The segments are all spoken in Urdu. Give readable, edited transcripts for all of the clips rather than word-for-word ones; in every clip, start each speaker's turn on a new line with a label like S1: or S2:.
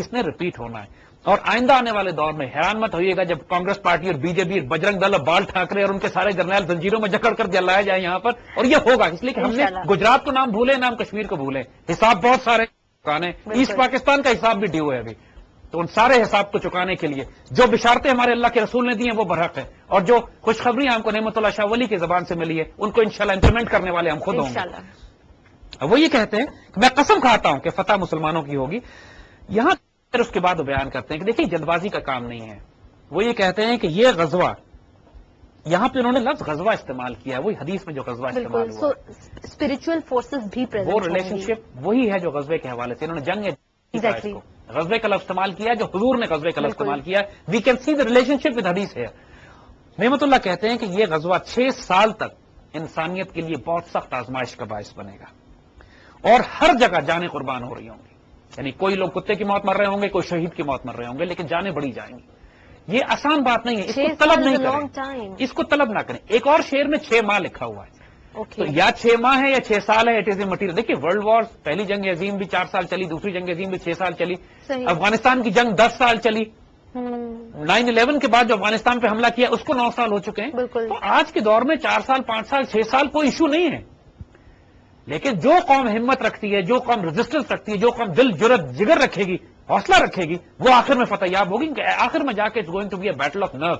S1: اس نے ریپیٹ ہونا ہے. اور آئندہ آنے والے دور میں حیران مت ہوئیے گا جب کانگریس پارٹی اور بی جے پی بجرنگ دل اور بال ٹھاکرے اور ان کے سارے جرنیل زنجیروں میں جکڑ کر جلائے جائیں یہاں پر. اور یہ ہوگا اس لیے کہ ہم نے گجرات کو نام بھولے نام کشمیر کو بھولے. حساب بہت سارے چکانے, ایسٹ پاکستان کا حساب بھی ڈیو ہے ابھی. تو ان سارے حساب کو چکانے کے لیے جو بشارتیں ہمارے اللہ کے رسول نے دی ہیں وہ برحق ہے, اور جو خوشخبریاں ہم کو نعمت اللہ شاہ ولی کی زبان سے ملی ہے ان کو انشاءاللہ امپلیمنٹ کرنے والے ہم خود ہوں گے. وہ یہ کہتے ہیں کہ میں قسم کھاتا ہوں کہ فتح مسلمانوں کی ہوگی. یہاں پھر اس کے بعد وہ بیان کرتے ہیں کہ دیکھیے جلد بازی کا کام نہیں ہے. وہ یہ کہتے ہیں کہ یہ غزوہ, یہاں پہ انہوں نے لفظ غزوہ استعمال کیا ہے, وہی حدیث میں جو غزوہ استعمال ہوا
S2: اسپرچل فورسز بھی
S1: وہ ریلیشن شپ وہی ہے جو غزوے کے حوالے سے انہوں نے جنگ غزوے کا لفظ استعمال کیا جو حضور نے غزوے کا لفظ استعمال کیا. We can see the relationship with حدیث ہے. نعمت اللہ کہتے ہیں کہ یہ غزوہ 6 سال تک انسانیت کے لیے بہت سخت آزمائش کا باعث بنے گا, اور ہر جگہ جانیں قربان ہو رہی ہوں گی. یعنی کوئی لوگ کتے کی موت مر رہے ہوں گے, کوئی شہید کی موت مر رہے ہوں گے, لیکن جانیں بڑی جائیں گی. یہ آسان بات نہیں ہے, اس کو طلب نہیں کریں, اس کو طلب نہ کریں. ایک اور شعر میں 6 ماہ لکھا ہوا ہے, تو یا 6 ماہ ہے یا 6 سال ہے, اٹ از اے مٹیریل. دیکھیے ورلڈ وار, پہلی جنگ عظیم بھی 4 سال چلی, دوسری جنگ عظیم بھی 6 سال چلی, افغانستان کی جنگ 10 سال چلی, 9/11 کے بعد جو افغانستان پہ حملہ کیا اس کو 9 سال ہو چکے ہیں. تو آج کے دور میں 4 سال 5 سال 6 سال کوئی ایشو نہیں ہے. لیکن جو قوم ہمت رکھتی ہے, جو قوم ریزسٹنس رکھتی ہے, جو قوم دل جرت جگر رکھے گی, حوصلہ رکھے گی, وہ آخر میں فتح یاب ہوگی. کہ آخر میں جا کے it's going to be a battle of nerves,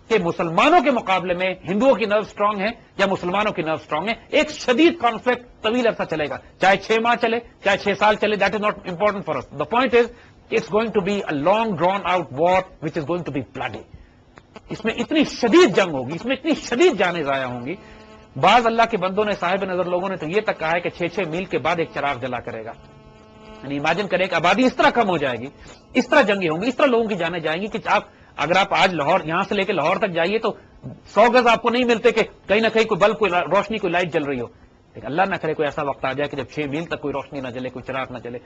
S1: کہ مسلمانوں کے مقابلے میں ہندوؤں کی نرو اسٹرانگ ہے یا مسلمانوں کی نرو اسٹرانگ ہے. ایک شدید کانفلکٹ طویل عرصہ چلے گا, چاہے 6 ماہ چلے چاہے 6 سال چلے. That is not important for us. The point is it's going to be a long drawn out war which is going to be bloody. اس میں اتنی شدید جنگ ہوگی, اس میں اتنی شدید جانیں ضائع ہوں گی. بعض اللہ کے بندوں نے, صاحب نظر لوگوں نے تو یہ تک کہا ہے کہ 6 میل کے بعد ایک چراغ جلا کرے گا. یعنی امیجن کریں کہ آبادی اس طرح کم ہو جائے گی, اس طرح جنگیں ہوں گی, اس طرح لوگوں کی جانیں جائیں گی کہ اگر آپ آج لاہور یہاں سے لے کے لاہور تک جائیے تو 100 گز آپ کو نہیں ملتے کہ کہیں نہ کہیں کوئی بلب, کوئی روشنی, کوئی لائٹ جل رہی ہو. لیکن اللہ نہ کرے کوئی ایسا وقت آ جائے کہ جب 6 میل تک کوئی روشنی نہ جلے, کوئی چراغ نہ جلے.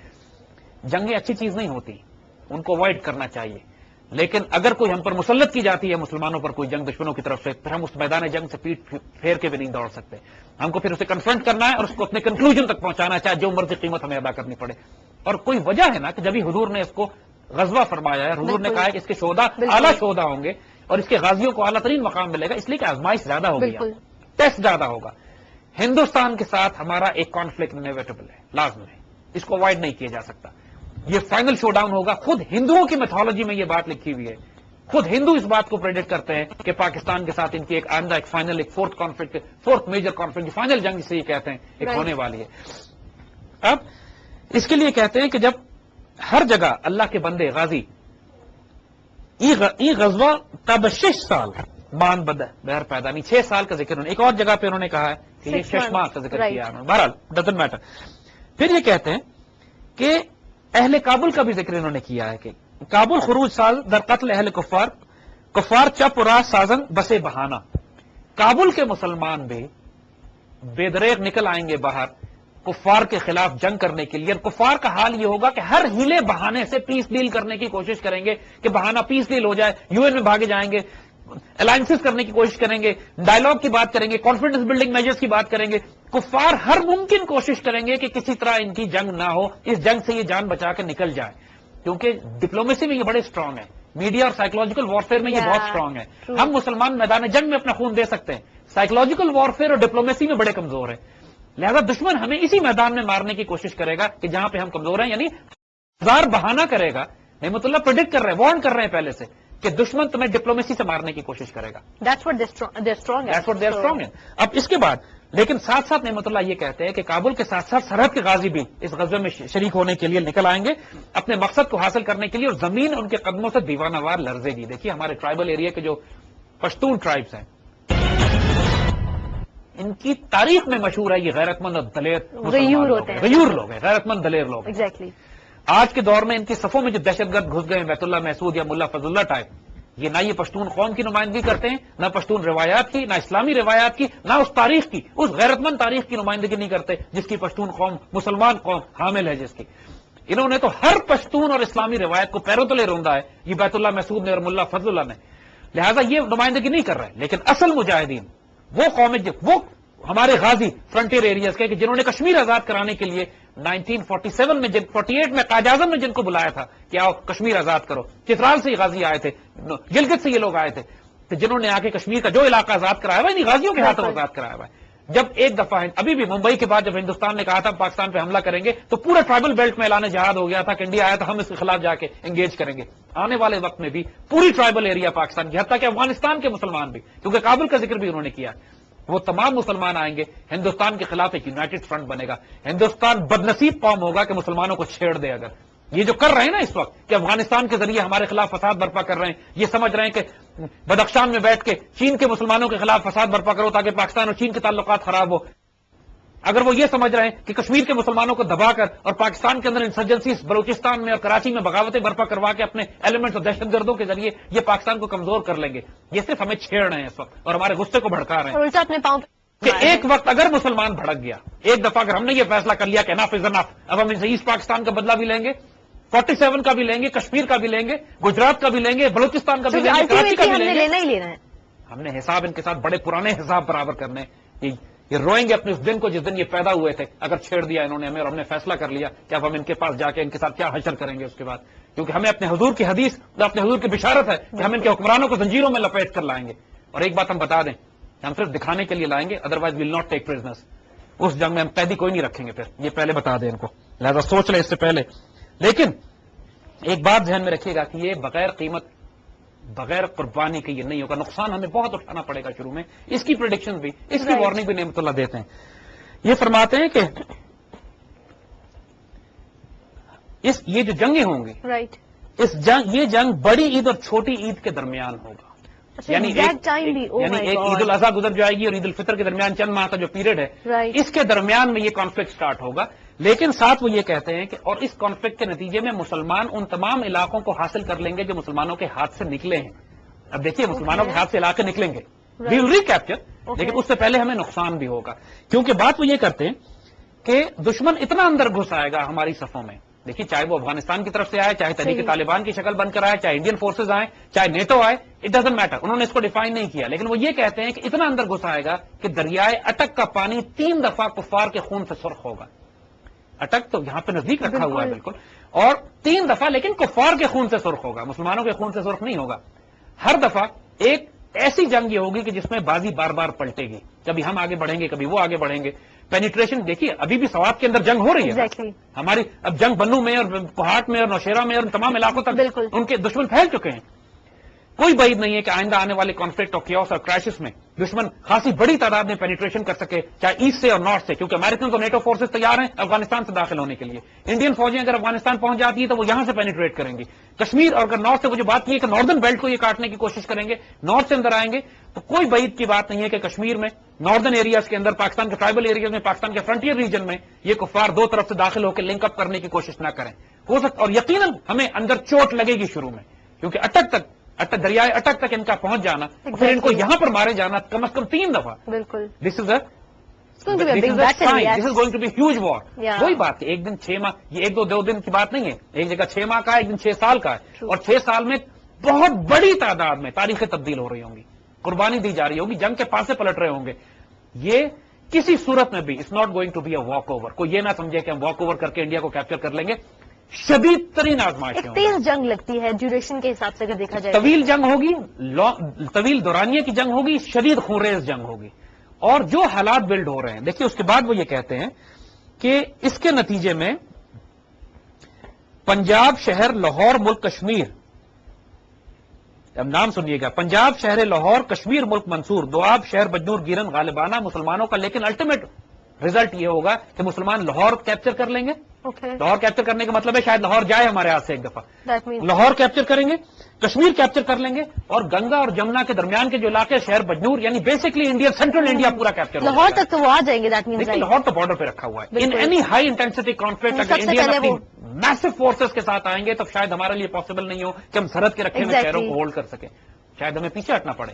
S1: جنگیں اچھی چیز نہیں ہوتی, ان کو اوائڈ کرنا چاہیے. لیکن اگر کوئی ہم پر مسلط کی جاتی ہے مسلمانوں پر کوئی جنگ دشمنوں کی طرف سے, پھر ہم اس میدان جنگ سے پیٹ پھیر کے بھی نہیں دوڑ سکتے. ہم کو پھر اسے کنفرنٹ کرنا ہے اور اس کو اپنے کنکلوژن تک پہنچانا ہے, چاہے جو مرضی قیمت ہمیں ادا کرنی پڑے. اور کوئی وجہ ہے نا کہ جبھی حضور نے اس کو غزوہ فرمایا ہے, حضور نے کہا ہے کہ اس کے شہداء اعلیٰ شہداء ہوں گے اور اس کے غازیوں کو اعلیٰ ترین مقام ملے گا, اس لیے کہ آزمائش زیادہ ہوگی, ٹیسٹ زیادہ ہوگا. ہندوستان کے ساتھ ہمارا ایک کانفلکٹ انیویٹیبل ہے, لازم ہے, اس کو اوائڈ نہیں کیا جا سکتا. یہ فائنل شو ڈاؤن ہوگا. خود ہندوؤں کی میتھولوجی میں یہ بات لکھی ہوئی ہے, خود ہندو اس بات کو پریڈکٹ کرتے ہیں کہ پاکستان کے ساتھ ان کی ایک آئندہ ایک فائنل, ایک فورتھ میجر کانفلکٹ, فائنل جنگ سے یہ کہتے ہیں ایک ہونے والی ہے. اب اس کے لیے کہتے ہیں کہ جب ہر جگہ اللہ کے بندے غازی ای غزوہ تب 6 سال مان بدہ بہر پیدا نہیں, 6 سال کا ذکر انہوں نے ایک اور جگہ پہ انہوں نے کہا ہے کہ یہ 6 ماہ کا ذکر کیا انہوں نے. بہرحال ڈزنٹ میٹر. پھر یہ کہتے ہیں کہ اہل کابل کا بھی ذکر انہوں نے کیا ہے کہ کابل خروج سال در قتل اہل کفار چپ راہ سازن بسے بہانہ. کابل کے مسلمان بھی بے دریغ نکل آئیں گے باہر کفار کے خلاف جنگ کرنے کے لیے, اور کفار کا حال یہ ہوگا کہ ہر ہیلے بہانے سے پیس ڈیل کرنے کی کوشش کریں گے کہ بہانہ پیس ڈیل ہو جائے, UN میں بھاگے جائیں گے, الائنسز کرنے کی کوشش کریں گے, ڈائلاگ کی بات کریں گے, کانفیڈنس بلڈنگ میجرز کی بات کریں گے. کفار ہر ممکن کوشش کریں گے کہ کسی طرح ان کی جنگ نہ ہو, اس جنگ سے یہ جان بچا کے نکل جائے, کیونکہ ڈپلومیسی میں یہ بڑے اسٹرانگ ہیں, میڈیا اور سائیکولوجیکل وارفیئر میں یہ بہت اسٹرانگ ہے. ہم مسلمان میدان جنگ میں اپنا خون دے سکتے ہیں, سائیکولوجیکل وارفیئر اور ڈپلومیسی میں بڑے کمزور ہیں. لہذا دشمن ہمیں اسی میدان میں مارنے کی کوشش کرے گا کہ جہاں پہ ہم کمزور ہیں, یعنی 1000 بہانہ کرے گا. نعمت اللہ پریڈکٹ کر رہے ہیں, وارن کر رہے ہیں پہلے سے کہ دشمن تمہیں ڈپلومیسی سے مارنے کی کوشش کرے گا.
S2: That's what they're strong at.
S1: اب اس کے بعد لیکن ساتھ ساتھ نعمت اللہ یہ کہتے ہیں کہ کابل کے ساتھ ساتھ سرحد کے غازی بھی اس غزوے میں شریک ہونے کے لیے نکل آئیں گے اپنے مقصد کو حاصل کرنے کے لیے, اور زمین ان کے قدموں سے دیوانہ وار لرزے گی. دیکھیے ہمارے ٹرائبل ایریا کے جو پشتون ٹرائبس ہیں, ان کی تاریخ میں مشہور ہے یہ غیرت مند اور دلیر غیور لوگ ہیں, غیرت مند دلیر لوگ. آج کے دور میں ان کی صفوں میں جو دہشت گرد گھس گئے ہیں, بیت اللہ محسود یا ملا فضل اللہ ٹائپ, یہ نہ یہ پشتون قوم کی نمائندگی کرتے ہیں, نہ پشتون روایات کی, نہ اسلامی روایات کی, نہ اس تاریخ کی, اس غیرت مند تاریخ کی نمائندگی نہیں کرتے جس کی پشتون قوم, مسلمان قوم حامل ہے جس کی. انہوں نے تو ہر پشتون اور اسلامی روایت کو پیروں تلے روندا ہے, یہ بیت اللہ محسود نے اور ملا فضل اللہ نے. لہٰذا یہ نمائندگی نہیں کر رہے, لیکن اصل مجاہدین وہ قوم, وہ ہمارے غازی فرنٹیئر ایریاز کے کہ جنہوں نے کشمیر آزاد کرانے کے لیے 1947 میں 48 میں قائد اعظم نے جن کو بلایا تھا کہ آؤ کشمیر آزاد کرو، چترال سے یہ غازی آئے تھے، گلگت سے یہ لوگ آئے تھے، تو جنہوں نے آ کے کشمیر کا جو علاقہ آزاد کرایا ہوا انہیں غازیوں کے ہاتھوں آزاد کرایا ہوا ہے. جب ایک دفعہ ابھی بھی ممبئی کے بعد جب ہندوستان نے کہا تھا پاکستان پہ حملہ کریں گے تو پورے ٹرائبل بیلٹ میں اعلان جہاد ہو گیا تھا کہ انڈیا آیا تو ہم اس کے خلاف جا کے انگیج کریں گے. آنے والے وقت میں بھی پوری ٹرائبل ایریا پاکستان کی، حتیٰ کہ افغانستان کے مسلمان بھی، کیونکہ کابل کا ذکر بھی انہوں نے کیا، وہ تمام مسلمان آئیں گے، ہندوستان کے خلاف ایک یونائٹڈ فرنٹ بنے گا. ہندوستان بدنصیب قوم ہوگا کہ مسلمانوں کو چھیڑ دے. اگر یہ جو کر رہے ہیں نا اس وقت کہ افغانستان کے ذریعے ہمارے خلاف فساد برپا کر رہے ہیں، یہ سمجھ رہے ہیں کہ بدخشان میں بیٹھ کے چین کے مسلمانوں کے خلاف فساد برپا کرو تاکہ پاکستان اور چین کے تعلقات خراب ہو. اگر وہ یہ سمجھ رہے ہیں کہ کشمیر کے مسلمانوں کو دبا کر اور پاکستان کے اندر انسرجنسیز بلوچستان میں اور کراچی میں بغاوتیں برپا کروا کے اپنے ایلیمنٹس اور دہشت گردوں کے ذریعے یہ پاکستان کو کمزور کر لیں گے، یہ صرف ہمیں چھیڑ رہے ہیں اس وقت اور ہمارے غصے کو بھڑکا رہے ہیں. کہ ایک وقت اگر مسلمان بھڑک گیا، ایک دفعہ اگر ہم نے یہ فیصلہ کر لیا کہ انف از انف، اب ہم ان سے ایسٹ پاکستان کا بدلہ بھی لیں گے، 47 کا بھی لیں گے، کشمیر کا بھی لیں گے، گجرات کا بھی لیں گے، بلوچستان کا بھی لیں گے، کراچی کا بھی لیں گے. ہم نے حساب ان کے ساتھ بڑے پرانے حساب برابر کرنے. یہ روئیں گے اپنے اس دن کو جس دن یہ پیدا ہوئے تھے اگر چھیڑ دیا انہوں نے ہمیں اور ہم نے فیصلہ کر لیا کہ اب ہم ان کے پاس جا کے ان کے ساتھ کیا حشر کریں گے اس کے بعد. کیونکہ ہمیں اپنے حضور کی حدیث اور اپنے حضور کی بشارت ہے کہ ہم ان کے حکمرانوں کو زنجیروں میں لپیٹ کر لائیں گے. اور ایک بات ہم بتا دیں، ہم صرف دکھانے کے لیے لائیں گے، otherwise we'll not take prisoners. اس جنگ میں ہم قیدی کوئی نہیں رکھیں گے، پھر یہ پہلے بتا دیں ان کو، لہذا سوچ لیں اس سے پہلے. لیکن ایک بات ذہن میں رکھیے گا کہ یہ بغیر قیمت بغیر قربانی کے یہ نہیں ہوگا، نقصان ہمیں بہت اٹھانا پڑے گا شروع میں. اس کی پریڈکشن بھی، اس کی وارننگ بھی نعمت اللہ دیتے ہیں. یہ فرماتے ہیں کہ یہ جو جنگیں ہوں گی، یہ جنگ بڑی عید اور چھوٹی عید کے درمیان ہوگا. یعنی ایک عید الاضحیٰ گزر جائے گی اور عید الفطر کے درمیان چند ماہ کا جو پیریڈ ہے، اس کے درمیان میں یہ کانفلکٹ سٹارٹ ہوگا. لیکن ساتھ وہ یہ کہتے ہیں کہ اور اس کانفلکٹ کے نتیجے میں مسلمان ان تمام علاقوں کو حاصل کر لیں گے جو مسلمانوں کے ہاتھ سے نکلے ہیں. اب دیکھیے مسلمانوں کے ہاتھ سے علاقے نکلیں گے، وی ول ریکیپچر، لیکن اس سے پہلے ہمیں نقصان بھی ہوگا. کیونکہ بات وہ یہ کرتے ہیں کہ دشمن اتنا اندر گھس آئے گا ہماری صفوں میں. دیکھیے چاہے وہ افغانستان کی طرف سے آئے، چاہے تحریک طالبان کی شکل بن کر آئے، چاہے انڈین فورسز آئے، چاہے نیٹو آئے، اٹ ڈزنٹ میٹر. انہوں نے اس کو ڈیفائن نہیں کیا، لیکن وہ یہ کہتے ہیں کہ اتنا اندر گھس آئے گا کہ دریائے اٹک کا پانی 3 دفعہ کفار کے خون سے سرخ ہوگا. اٹک تو یہاں پہ نزدیک رکھا ہوا ہے بالکل، اور 3 دفعہ لیکن کفار کے خون سے سرخ ہوگا، مسلمانوں کے خون سے سرخ نہیں ہوگا. ہر دفعہ ایک ایسی جنگ یہ ہوگی کہ جس میں بازی بار بار پلٹے گی، کبھی ہم آگے بڑھیں گے کبھی وہ آگے بڑھیں گے. پینیٹریشن دیکھیے ابھی بھی سوات کے اندر جنگ ہو رہی ہے ہماری. اب جنگ بنو میں اور پہاٹ میں اور نوشیرہ میں اور تمام علاقوں تک ان کے دشمن پھیل چکے ہیں. کوئی بعید نہیں ہے کہ آئندہ آنے والے کانفلکٹ اور کیوس اور کرائسس میں دشمن خاصی بڑی تعداد میں پینیٹریشن کر سکے، چاہے ایسٹ سے اور نارتھ سے، کیونکہ امریکن اور نیٹو فورسز تیار ہیں افغانستان سے داخل ہونے کے لیے. انڈین فوجیں اگر افغانستان پہنچ جاتی ہیں تو وہ یہاں سے پینیٹریٹ کریں گی. کشمیر اور اگر نارتھ سے وہ جو بات کی ہے کہ ناردرن بیلٹ کو یہ کاٹنے کی کوشش کریں گے، نارتھ سے اندر آئیں گے، تو کوئی بعید کی بات نہیں ہے کہ کشمیر میں ناردرن ایریاز کے اندر پاکستان کے ٹرائبل ایریاز میں پاکستان کے فرنٹیئر ریجن میں یہ کفار دو طرف سے داخل ہو کے لنک اپ کرنے کی کوشش نہ کریں. ہو سکتا اور یقیناً ہمیں اندر چوٹ لگے گی شروع میں، کیونکہ دریائے اٹک تک ان کا پہنچ جانا، پھر ان کو یہاں پر مارے جانا کم از کم 3 دفعہ.
S2: بالکل
S1: this is going to be huge war. وہی بات ہے، ایک دن 6 ماہ، یہ ایک دو دن کی بات نہیں ہے، ایک جگہ 6 ماہ کا ہے، ایک دن 6 سال کا ہے، اور 6 سال میں بہت بڑی تعداد میں تاریخیں تبدیل ہو رہی ہوں گی، قربانی دی جا رہی ہوگی، جنگ کے پاسے پلٹ رہے ہوں گے. یہ کسی صورت میں بھی it's not going to be a walkover. کوئی یہ نہ سمجھے کہ ہم واک اوور کر کے انڈیا کو کیپچر کر لیں گے. شدید ترین آزمائش
S2: تیز جنگ لگتی ہے ڈیوریشن کے حساب سے اگر دیکھا جائے،
S1: طویل جنگ ہوگی، طویل دورانیے کی جنگ ہوگی، شدید خونریز جنگ ہوگی. اور جو حالات بلڈ ہو رہے ہیں دیکھیے اس کے بعد وہ یہ کہتے ہیں کہ اس کے نتیجے میں پنجاب شہر لاہور ملک کشمیر، اب نام سنیے گا، پنجاب شہر لاہور کشمیر ملک منصور، دوآب شہر بجنور گیرن غالبانہ مسلمانوں کا. لیکن الٹیمیٹ ریزلٹ یہ ہوگا کہ مسلمان لاہور کیپچر کر لیں گے. لاہور کیپچر کرنے کا مطلب ہے شاید لاہور جائے ہمارے ہاتھ سے ایک دفعہ، لاہور کیپچر کریں گے، کشمیر کیپچر کر لیں گے، اور گنگا اور جمنا کے درمیان کے جو علاقے شہر بجنور یعنی بیسکلی انڈیا سینٹرل انڈیا پورا کیپچر.
S2: لاہور تک تو وہ آ جائیں گے.
S1: لاہور تو بارڈر پہ رکھا ہوا ہے. In any high intensity conflict اگر انڈیا اپنی میسو فورسز کے ساتھ آئیں گے تو شاید ہمارے لیے پاسبل نہیں ہو کہ ہم سرحد کے رکھے میں شہروں کو ہولڈ کر سکیں، شاید ہمیں پیچھے ہٹنا پڑے.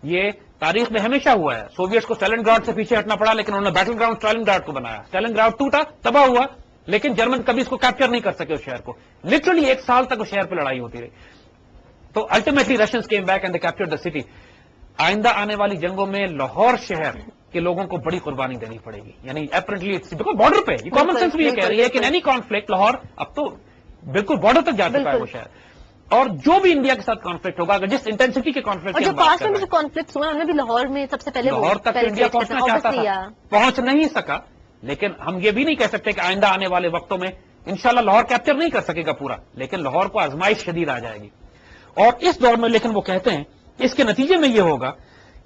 S1: یہ تاریخ میں ہمیشہ ہوا ہے. سوویٹس کو اسٹالن گراڈ سے پیچھے ہٹنا پڑا، لیکن انہوں نے بیٹل گراؤنڈ اسٹالن گراڈ کو بنایا. اسٹالن گراڈ ٹوٹا، تباہ ہوا، لیکن جرمن کبھی اس کو کیپچر نہیں کر سکے اس شہر کو. لٹرلی 1 سال تک اس شہر پہ لڑائی ہوتی رہی. تو ultimately Russians came back and they captured the city. آئندہ آنے والی جنگوں میں لاہور شہر کہ لوگوں کو بڑی قربانی دینی پڑے گی. یعنی اپریٹلی بالکل بارڈر پہ یہ کامن سینس بھی یہ کہہ رہی ہے کہ اینی کانفلکٹ لاہور اب تو بالکل بارڈر تک جا چکا ہے وہ شہر, اور جو بھی انڈیا کے ساتھ کانفلکٹ ہوگا, اگر جس انٹینسٹی کے کانفلکٹ
S2: جو پاس میں جو کانفلکٹ ہوئے انہوں نے بھی لاہور میں سب سے پہلے
S1: لاہور تک انڈیا پہنچنا چاہتا تھا, پہنچ نہیں سکا. لیکن ہم یہ بھی نہیں کہہ سکتے کہ آئندہ آنے والے وقتوں میں انشاءاللہ لاہور کیپچر نہیں کر سکے گا پورا, لیکن لاہور کو آزمائش شدید آ جائے گی. اور اس دور میں لیکن وہ کہتے ہیں اس کے نتیجے میں یہ ہوگا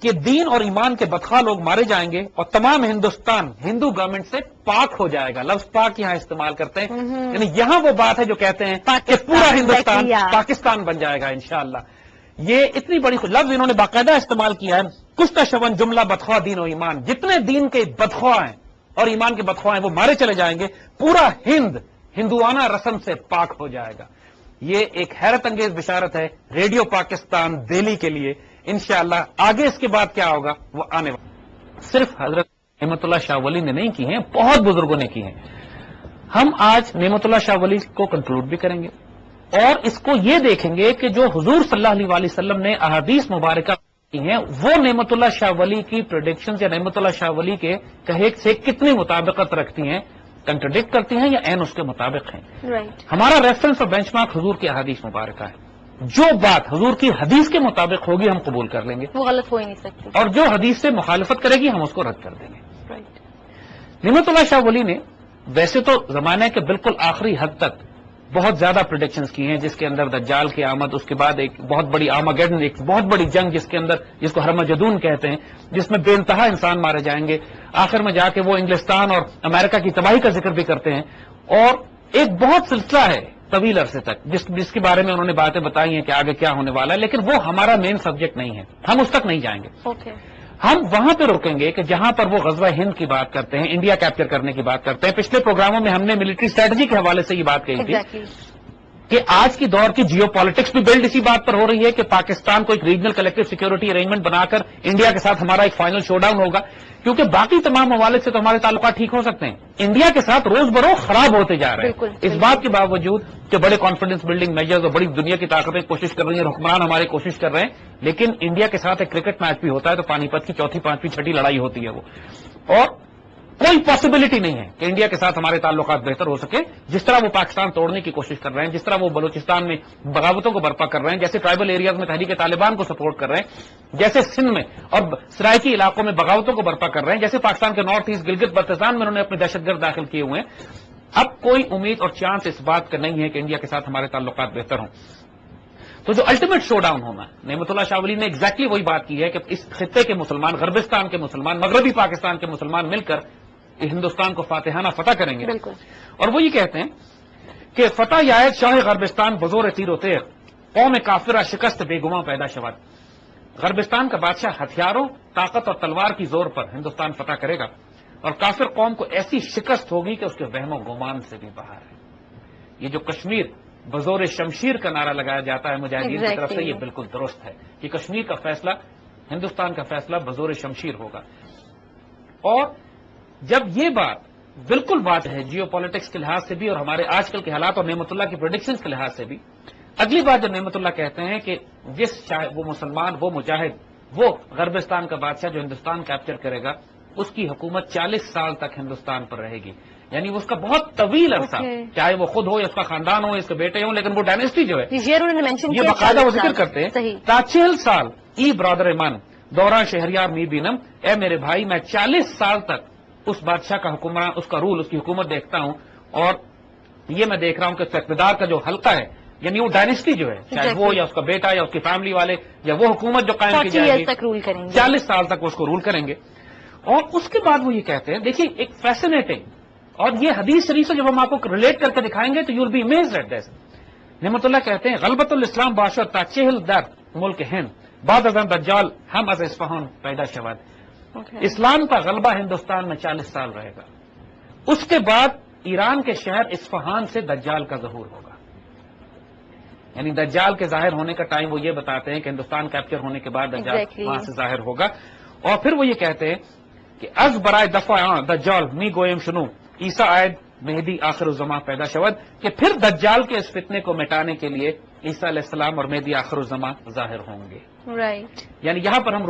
S1: کہ دین اور ایمان کے بدخواہ لوگ مارے جائیں گے اور تمام ہندوستان ہندو گورنمنٹ سے پاک ہو جائے گا. لفظ پاک یہاں استعمال کرتے ہیں, یعنی یہاں وہ بات ہے جو کہتے ہیں کہ پورا ہندوستان پاکستان بن جائے گا انشاءاللہ. یہ اتنی بڑی لفظ انہوں نے باقاعدہ استعمال کیا ہے, کشتہ شون جملہ بدخواہ دین و ایمان. جتنے دین کے بدخواہ ہیں اور ایمان کے بدخواہ ہیں وہ مارے چلے جائیں گے, پورا ہندوانہ رسم سے پاک ہو جائے گا. یہ ایک حیرت انگیز بشارت ہے ریڈیو پاکستان دہلی کے لیے. انشاءاللہ آگے اس کے بعد کیا ہوگا وہ آنے والا. صرف حضرت نعمت اللہ شاہ ولی نے نہیں کی ہیں, بہت بزرگوں نے کی ہیں. ہم آج نعمت اللہ شاہ ولی کو کنکلوڈ بھی کریں گے اور اس کو یہ دیکھیں گے کہ جو حضور صلی اللہ علیہ وسلم نے احادیث مبارکہ کی ہیں وہ نعمت اللہ شاہ ولی کی پریڈکشنز یا نعمت اللہ شاہ ولی کے کہے سے کتنی مطابقت رکھتی ہیں, کنٹرڈکٹ کرتی ہیں یا عین اس کے مطابق ہیں. ہمارا ریفرنس اور بینچ مارک حضور کی احادیث مبارکہ ہے. جو بات حضور کی حدیث کے مطابق ہوگی ہم قبول کر لیں گے,
S2: وہ غلط ہو ہی نہیں سکتی,
S1: اور جو حدیث سے مخالفت کرے گی ہم اس کو رد کر دیں گے. نعمت اللہ شاہ ولی نے ویسے تو زمانے کے بالکل آخری حد تک بہت زیادہ پریڈکشنز کی ہیں, جس کے اندر دجال کی آمد, اس کے بعد ایک بہت بڑی آرماگیڈن, ایک بہت بڑی جنگ جس کے اندر جس کو ہرمجدون کہتے ہیں, جس میں بے انتہا انسان مارے جائیں گے. آخر میں جا کے وہ انگلستان اور امریکہ کی تباہی کا ذکر بھی کرتے ہیں, اور ایک بہت سلسلہ ہے طویل عرصے تک جس کے بارے میں انہوں نے باتیں بتائی ہیں کہ آگے کیا ہونے والا ہے, لیکن وہ ہمارا مین سبجیکٹ نہیں ہے, ہم اس تک نہیں جائیں گے. ہم وہاں پہ رکیں گے کہ جہاں پر وہ غزوہ ہند کی بات کرتے ہیں, انڈیا کیپچر کرنے کی بات کرتے ہیں. پچھلے پروگراموں میں ہم نے ملٹری اسٹریٹجی کے حوالے سے یہ بات کہی تھی کہ آج کی دور کی جیو پالیٹکس بھی بلڈ اسی بات پر ہو رہی ہے کہ پاکستان کو ایک ریجنل کلیکٹو سیکورٹی ارینجمنٹ بنا کر انڈیا کے ساتھ ہمارا ایک فائنل شو ڈاؤن ہوگا, کیونکہ باقی تمام ممالک سے تو ہمارے تعلقات ٹھیک ہو سکتے ہیں, انڈیا کے ساتھ روز بروز خراب ہوتے جا رہے ہیں. اس بات کے باوجود کہ بڑے کانفیڈنس بلڈنگ میجرز اور بڑی دنیا کی طاقتیں کوشش کر رہی ہیں, حکمران ہمارے کوشش کر رہے ہیں, لیکن انڈیا کے ساتھ ایک کرکٹ میچ بھی ہوتا ہے تو پانی پت کی چوتھی پانچویں چھٹی لڑائی ہوتی ہے وہ, اور کوئی پاسبلٹی نہیں ہے کہ انڈیا کے ساتھ ہمارے تعلقات بہتر ہو سکے. جس طرح وہ پاکستان توڑنے کی کوشش کر رہے ہیں, جس طرح وہ بلوچستان میں بغاوتوں کو برپا کر رہے ہیں, جیسے ٹرائبل ایریاز میں تحریک طالبان کو سپورٹ کر رہے ہیں, جیسے سندھ میں اور سرائکی علاقوں میں بغاوتوں کو برپا کر رہے ہیں, جیسے پاکستان کے نارتھ ایسٹ گلگت بلتستان میں انہوں نے اپنے دہشت گرد داخل کیے ہوئے ہیں, اب کوئی امید اور چانس اس بات کا نہیں ہے کہ انڈیا کے ساتھ ہمارے تعلقات بہتر ہوں. تو جو الٹیمیٹ شو ڈاؤن ہونا ہے, نعمت اللہ شاہ ولی نے ایگزیکٹلی وہی بات کی ہے کہ اس خطے کے مسلمان, غربستان کے مسلمان, مغربی پاکستان کے مسلمان مل کر ہندوستان کو فاتحانہ فتح کریں گے. اور وہ یہ کہتے ہیں کہ فتح یائد شاہ غربستان بزور تیر و تیغ قوم کافرہ شکست بے گماں پیدا شود. غربستان کا بادشاہ ہتھیاروں, طاقت اور تلوار کی زور پر ہندوستان فتح کرے گا, اور کافر قوم کو ایسی شکست ہوگی کہ اس کے وہم و گمان سے بھی باہر ہے. یہ جو کشمیر بزور شمشیر کا نعرہ لگایا جاتا ہے مجاہدین کی طرف سے, یہ بالکل درست ہے کہ کشمیر کا فیصلہ, ہندوستان کا فیصلہ بزور شمشیر ہوگا. اور جب یہ بات بالکل بات ہے جیو پالیٹکس کے لحاظ سے بھی اور ہمارے آج کل کے حالات اور نعمت اللہ کی پریڈکشنز کے لحاظ سے بھی, اگلی بات جب نعمت اللہ کہتے ہیں کہ جس وہ مسلمان, وہ مجاہد, وہ غربستان کا بادشاہ جو ہندوستان کیپچر کرے گا, اس کی حکومت 40 سال تک ہندوستان پر رہے گی. یعنی اس کا بہت طویل عرصہ, چاہے وہ خود ہو یا اس کا خاندان ہو, اس کے بیٹے ہوں, لیکن وہ ڈائنیسٹی جو ہے یہ باقاعدہ وہ ذکر کرتے ہیں تا 40 سال ای برادر من دوران شہریار می بینم, اے میرے بھائی میں 40 سال تک اس بادشاہ کا حکمران, اس کا رول, اس کی حکومت دیکھتا ہوں, اور یہ میں دیکھ رہا ہوں کہ اقتدار کا جو حلقہ ہے, یعنی وہ ڈائنیسٹی جو ہے, چاہے وہ یا اس کا بیٹا یا اس کی فیملی والے یا وہ حکومت جو قائم کی جائے گی 40 سال تک اس کو رول کریں گے. اور اس کے بعد وہ یہ کہتے ہیں, دیکھیے ایک فیسنیٹنگ, اور یہ حدیث شریف سے جب ہم آپ کو ریلیٹ کر کے دکھائیں گے تو you will be amazed at this. Nimat Ullah کہتے ہیں غلبت الاسلام باشد تا چہل در ملک ہند بعد از دجال ہم از اصفہان پیدا شود. اسلام کا غلبہ ہندوستان میں 40 سال رہے گا, اس کے بعد ایران کے شہر اصفہان سے دجال کا ظہور ہوگا. یعنی دجال کے ظاہر ہونے کا ٹائم وہ یہ بتاتے ہیں کہ ہندوستان کیپچر ہونے کے بعد دجال وہاں سے ظاہر ہوگا. اور پھر وہ یہ کہتے ہیں کہ از برائے دفاع دجال می گویم شنو عیسیٰ آئد مہدی آخر الزماں پیدا شود, کہ پھر دجال کے اس فتنے کو مٹانے کے لیے عیسیٰ علیہ السلام اور مہدی آخر الزماں ظاہر ہوں گے. یعنی یہاں پر ہم